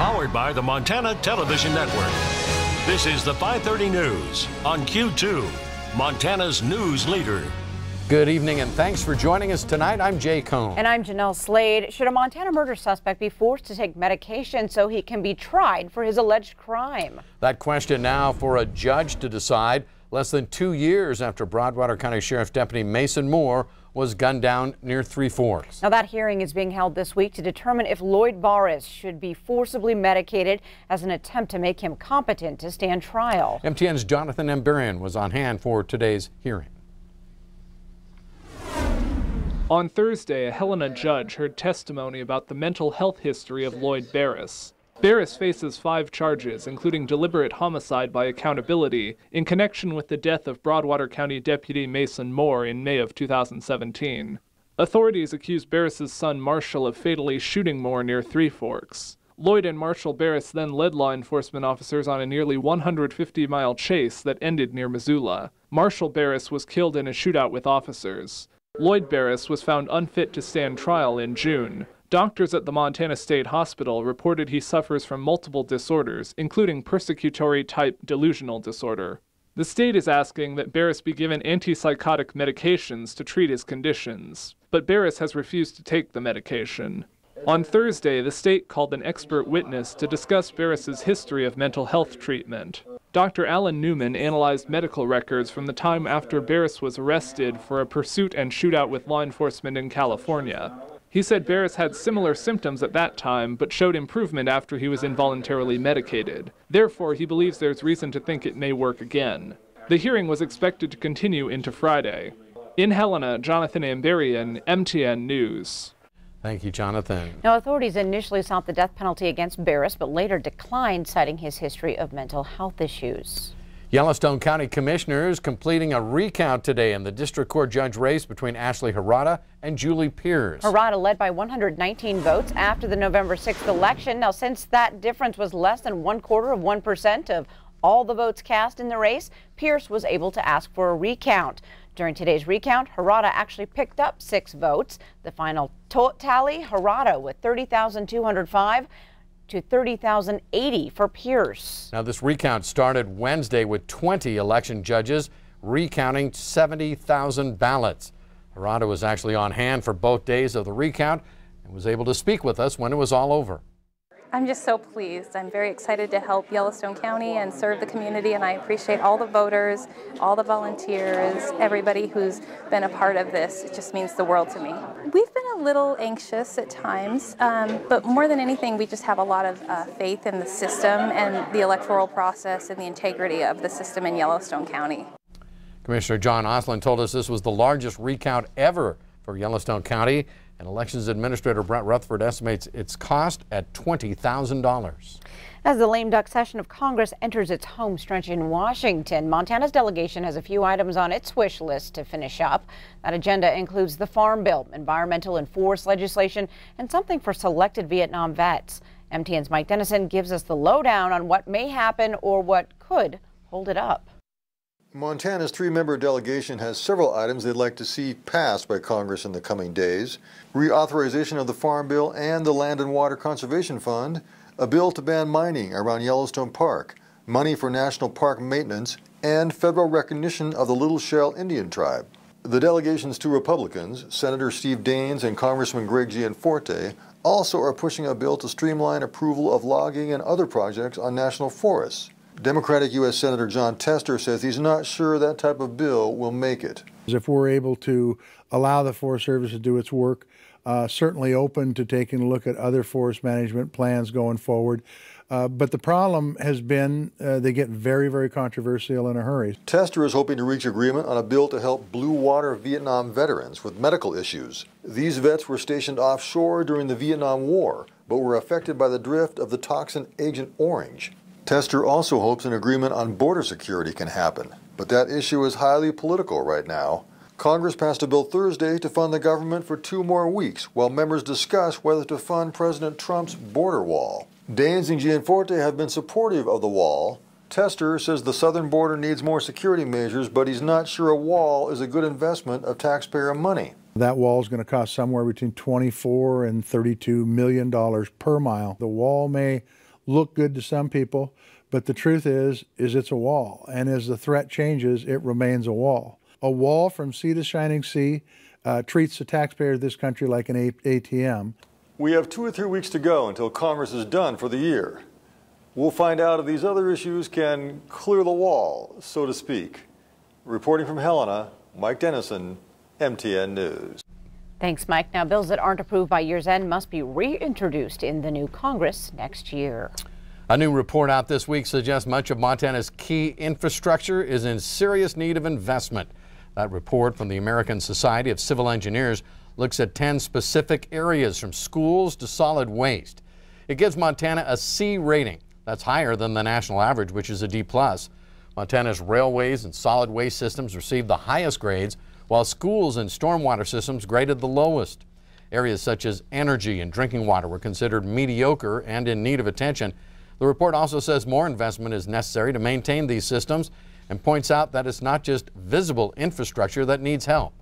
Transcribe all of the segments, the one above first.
Powered by the Montana Television Network. This is the 5:30 News on Q2, Montana's news leader. Good evening and thanks for joining us tonight. I'm Jay Cohn. And I'm Jeanelle Slade. Should a Montana murder suspect be forced to take medication so he can be tried for his alleged crime? That question now for a judge to decide. Less than 2 years after Broadwater County Sheriff Deputy Mason Moore was gunned down near Three Forks. Now that hearing is being held this week to determine if Lloyd Barris should be forcibly medicated as an attempt to make him competent to stand trial. MTN's Jonathan Emberian was on hand for today's hearing. On Thursday, a Helena judge heard testimony about the mental health history of Lloyd Barris. Barris faces 5 charges, including deliberate homicide by accountability, in connection with the death of Broadwater County Deputy Mason Moore in May of 2017. Authorities accuse Barris's son Marshall of fatally shooting Moore near Three Forks. Lloyd and Marshall Barris then led law enforcement officers on a nearly 150-mile chase that ended near Missoula. Marshall Barris was killed in a shootout with officers. Lloyd Barris was found unfit to stand trial in June. Doctors at the Montana State Hospital reported he suffers from multiple disorders, including persecutory-type delusional disorder. The state is asking that Barris be given antipsychotic medications to treat his conditions, but Barris has refused to take the medication. On Thursday, the state called an expert witness to discuss Barris's history of mental health treatment. Dr. Alan Newman analyzed medical records from the time after Barris was arrested for a pursuit and shootout with law enforcement in California. He said Barris had similar symptoms at that time, but showed improvement after he was involuntarily medicated. Therefore, he believes there's reason to think it may work again. The hearing was expected to continue into Friday. In Helena, Jonathan Emberian, MTN News. Thank you, Jonathan. Now, authorities initially sought the death penalty against Barris, but later declined, citing his history of mental health issues. Yellowstone County Commissioners completing a recount today in the district court judge race between Ashley Harada and Julie Pierce. Harada led by 119 votes after the November 6th election. Now, since that difference was less than 1/4% of all the votes cast in the race, Pierce was able to ask for a recount. During today's recount, Harada actually picked up 6 votes. The final tally, Harada with 30,205 to 30,080 for Pierce. Now, this recount started Wednesday with 20 election judges recounting 70,000 ballots. Harada was actually on hand for both days of the recount and was able to speak with us when it was all over. I'm just so pleased. I'm very excited to help Yellowstone County and serve the community, and I appreciate all the voters, all the volunteers, everybody who's been a part of this. It just means the world to me. We've been a little anxious at times, but more than anything, we just have a lot of faith in the system and the electoral process and the integrity of the system in Yellowstone County. Commissioner John Osland told us this was the largest recount ever for Yellowstone County. And Elections Administrator Brett Rutherford estimates its cost at $20,000. As the lame duck session of Congress enters its home stretch in Washington, Montana's delegation has a few items on its wish list to finish up. That agenda includes the Farm Bill, environmental and forest legislation, and something for selected Vietnam vets. MTN's Mike Dennison gives us the lowdown on what may happen or what could hold it up. Montana's 3-member delegation has several items they'd like to see passed by Congress in the coming days. Reauthorization of the Farm Bill and the Land and Water Conservation Fund, a bill to ban mining around Yellowstone Park, money for national park maintenance, and federal recognition of the Little Shell Indian tribe. The delegation's 2 Republicans, Senator Steve Daines and Congressman Greg Gianforte, also are pushing a bill to streamline approval of logging and other projects on national forests. Democratic U.S. Senator John Tester says he's not sure that type of bill will make it. If we're able to allow the Forest Service to do its work, certainly open to taking a look at other forest management plans going forward. But the problem has been they get very, very controversial in a hurry. Tester is hoping to reach agreement on a bill to help blue water Vietnam veterans with medical issues. These vets were stationed offshore during the Vietnam War, but were affected by the drift of the toxin Agent Orange. Tester also hopes an agreement on border security can happen, but that issue is highly political right now. Congress passed a bill Thursday to fund the government for 2 more weeks while members discuss whether to fund President Trump's border wall. Daines and Gianforte have been supportive of the wall. Tester says the southern border needs more security measures, but he's not sure a wall is a good investment of taxpayer money. That wall is going to cost somewhere between $24 and $32 million per mile. The wall may look good to some people, but the truth is it's a wall. And as the threat changes, it remains a wall. A wall from sea to shining sea treats the taxpayer of this country like an ATM. We have 2 or 3 weeks to go until Congress is done for the year. We'll find out if these other issues can clear the wall, so to speak. Reporting from Helena, Mike Dennison, MTN News. Thanks, Mike. Now, bills that aren't approved by year's end must be reintroduced in the new Congress next year. A new report out this week suggests much of Montana's key infrastructure is in serious need of investment. That report from the American Society of Civil Engineers looks at 10 specific areas from schools to solid waste. It gives Montana a C rating. That's higher than the national average, which is a D+. Montana's railways and solid waste systems received the highest grades, while schools and stormwater systems graded the lowest. Areas such as energy and drinking water were considered mediocre and in need of attention. The report also says more investment is necessary to maintain these systems and points out that it's not just visible infrastructure that needs help.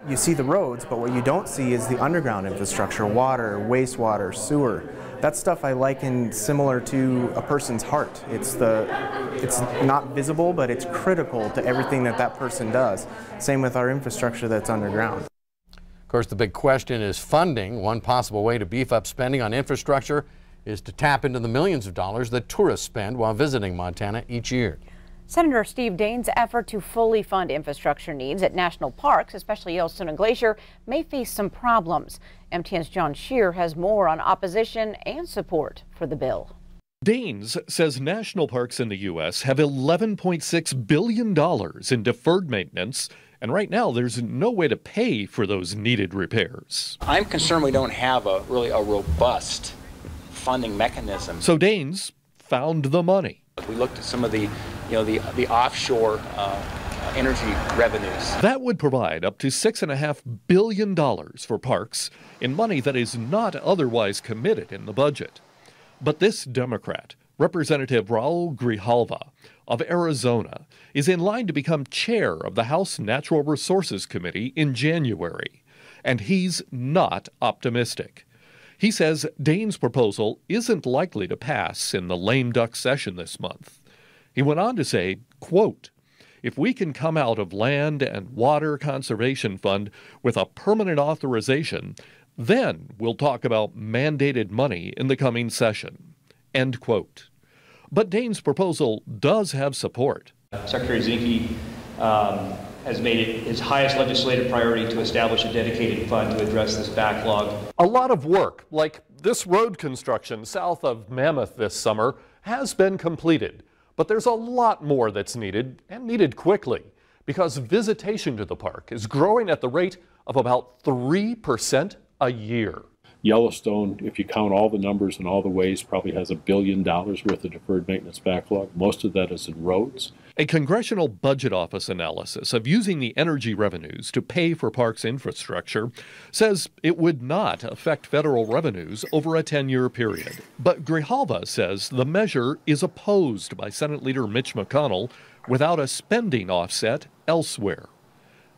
You see the roads, but what you don't see is the underground infrastructure, water, wastewater, sewer. That stuff I liken similar to a person's heart. It's not visible, but it's critical to everything that person does. Same with our infrastructure that's underground. Of course, the big question is funding. One possible way to beef up spending on infrastructure is to tap into the millions of dollars that tourists spend while visiting Montana each year. Senator Steve Daines' effort to fully fund infrastructure needs at national parks, especially Yellowstone and Glacier, may face some problems. MTN's John Shear has more on opposition and support for the bill. Daines says national parks in the U.S. have $11.6 billion in deferred maintenance, and right now there's no way to pay for those needed repairs. I'm concerned we don't have really a robust funding mechanism. So Daines found the money. We looked at some of the offshore energy revenues. That would provide up to $6.5 billion for parks in money that is not otherwise committed in the budget. But this Democrat, Representative Raul Grijalva of Arizona, is in line to become chair of the House Natural Resources Committee in January. And he's not optimistic. He says Daines' proposal isn't likely to pass in the lame duck session this month. He went on to say, quote, "If we can come out of Land and Water Conservation Fund with a permanent authorization, then we'll talk about mandated money in the coming session." End quote. But Daines' proposal does have support. Secretary Zinke has made it his highest legislative priority to establish a dedicated fund to address this backlog. A lot of work, like this road construction south of Mammoth this summer, has been completed. But there's a lot more that's needed, and needed quickly, because visitation to the park is growing at the rate of about 3% a year. Yellowstone, if you count all the numbers and all the ways, probably has $1 billion worth of deferred maintenance backlog. Most of that is in roads. A Congressional Budget Office analysis of using the energy revenues to pay for parks infrastructure says it would not affect federal revenues over a 10-year period. But Grijalva says the measure is opposed by Senate Leader Mitch McConnell without a spending offset elsewhere.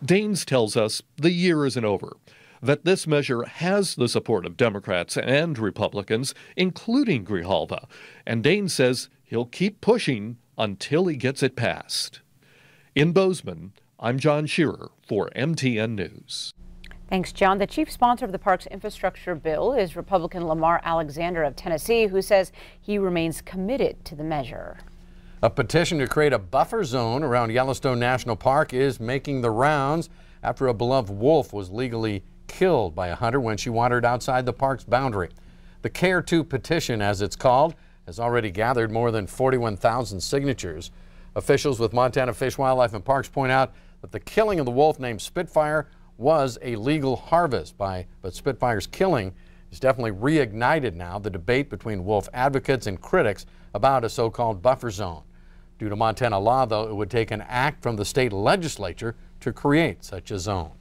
Daines tells us the year isn't over, that this measure has the support of Democrats and Republicans, including Grijalva, and Daines says he'll keep pushing until he gets it passed. In Bozeman, I'm John Shearer for MTN News. Thanks, John. The chief sponsor of the park's infrastructure bill is Republican Lamar Alexander of Tennessee, who says he remains committed to the measure. A petition to create a buffer zone around Yellowstone National Park is making the rounds after a beloved wolf was legally killed by a hunter when she wandered outside the park's boundary. The Care To petition, as it's called, has already gathered more than 41,000 signatures. Officials with Montana Fish, Wildlife and Parks point out that the killing of the wolf named Spitfire was a legal harvest, but Spitfire's killing has definitely reignited now the debate between wolf advocates and critics about a so-called buffer zone. Due to Montana law, though, it would take an act from the state legislature to create such a zone.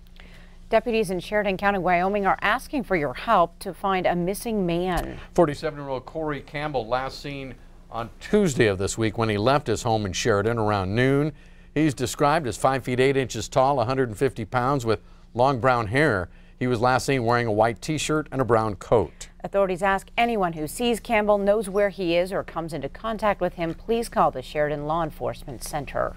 Deputies in Sheridan County, Wyoming are asking for your help to find a missing man. 47-year-old Corey Campbell last seen on Tuesday of this week when he left his home in Sheridan around noon. He's described as 5 feet 8 inches tall, 150 pounds with long brown hair. He was last seen wearing a white t-shirt and a brown coat. Authorities ask anyone who sees Campbell, knows where he is, or comes into contact with him, please call the Sheridan Law Enforcement Center.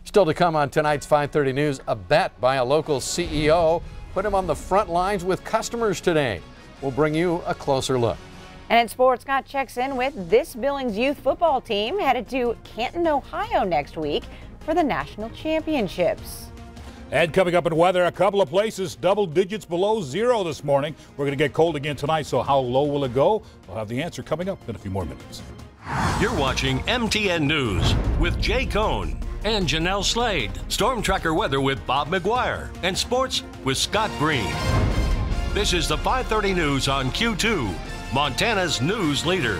Still to come on tonight's 5:30 News, a bet by a local CEO put him on the front lines with customers today. We'll bring you a closer look. And in sports, Scott checks in with this Billings youth football team headed to Canton, Ohio next week for the national championships. And coming up in weather, a couple of places double digits below zero this morning. We're going to get cold again tonight, so how low will it go? We'll have the answer coming up in a few more minutes. You're watching MTN News with Jay Cohn and Jeanelle Slade. Storm Tracker weather with Bob McGuire. And sports with Scott Green. This is the 5:30 News on Q2, Montana's news leader.